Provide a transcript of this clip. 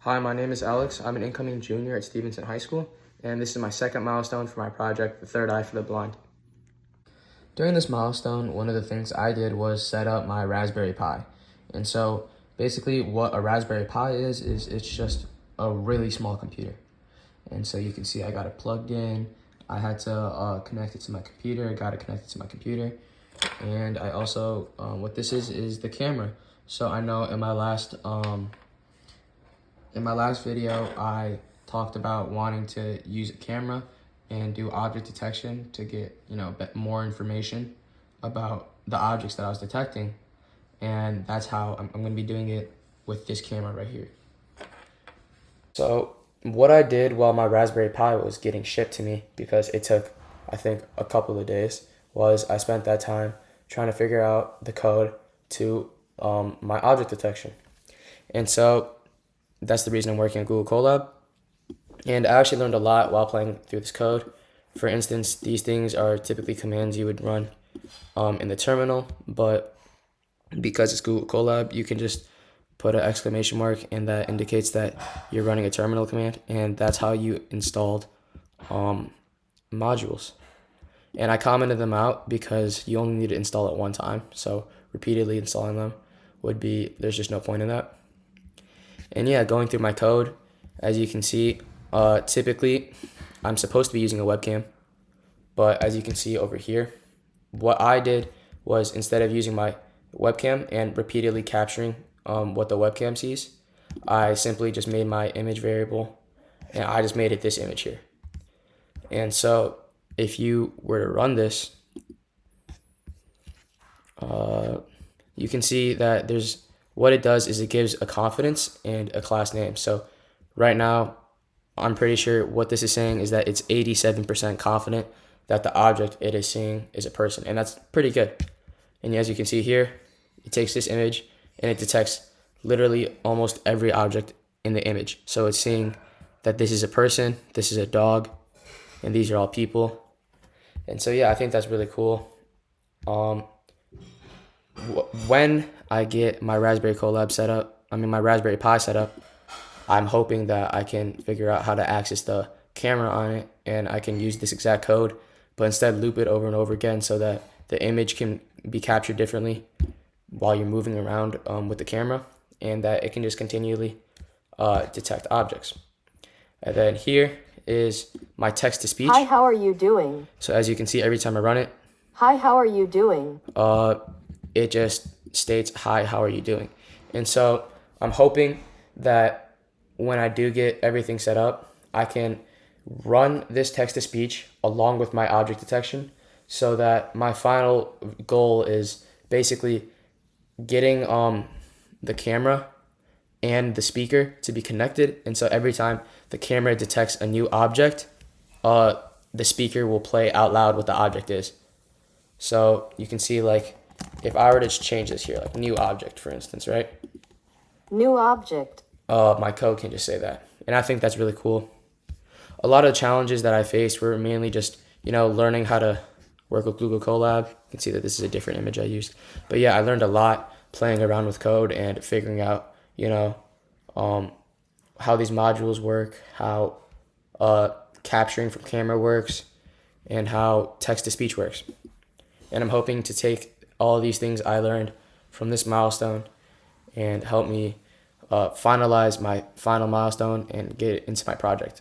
Hi, my name is Alex. I'm an incoming junior at Stevenson High School, and this is my second milestone for my project, The Third Eye for the Blind. During this milestone, one of the things I did was set up my Raspberry Pi. And so basically what a Raspberry Pi is it's just a really small computer. And so you can see I got it plugged in. I had to connect it to my computer. I got it connected to my computer. And I also, what this is the camera. So I know in my last video, I talked about wanting to use a camera and do object detection to get, more information about the objects that I was detecting. And that's how I'm going to be doing it with this camera right here. So what I did while my Raspberry Pi was getting shipped to me, because it took, I think, a couple of days, was I spent that time trying to figure out the code to my object detection. And so that's the reason I'm working at Google Colab. And I actually learned a lot while playing through this code. For instance, these things are typically commands you would run in the terminal, but because it's Google Colab, you can just put an exclamation mark, and that indicates that you're running a terminal command, and that's how you installed modules. And I commented them out because you only need to install it one time, so repeatedly installing them would be, there's just no point in that. And yeah, going through my code, as you can see, typically I'm supposed to be using a webcam, but as you can see over here, what I did was, instead of using my webcam and repeatedly capturing what the webcam sees, I simply just made my image variable, and I just made it this image here. And so if you were to run this, you can see that what it does is it gives a confidence and a class name. So right now, I'm pretty sure what this is saying is that it's 87% confident that the object it is seeing is a person, and that's pretty good. And as you can see here, it takes this image and it detects literally almost every object in the image. So it's seeing that this is a person, this is a dog, and these are all people. And so yeah, I think that's really cool. When I get my Raspberry Pi set up, I'm hoping that I can figure out how to access the camera on it, and I can use this exact code, but instead loop it over and over again so that the image can be captured differently while you're moving around with the camera, and that it can just continually detect objects. And then here is my text to speech. Hi, how are you doing? So as you can see, every time I run it, Hi, how are you doing? it just states, hi, how are you doing? And so I'm hoping that when I do get everything set up, I can run this text to speech along with my object detection, so that my final goal is basically getting the camera and the speaker to be connected. And so every time the camera detects a new object, the speaker will play out loud what the object is. So you can see, like, if I were to change this here, like new object, for instance, right? New object. My code can just say that. And I think that's really cool. A lot of the challenges that I faced were mainly just, learning how to work with Google Colab. You can see that this is a different image I used. But yeah, I learned a lot playing around with code and figuring out, how these modules work, how capturing from camera works, and how text-to-speech works. And I'm hoping to take all of these things I learned from this milestone and help me finalize my final milestone and get it into my project.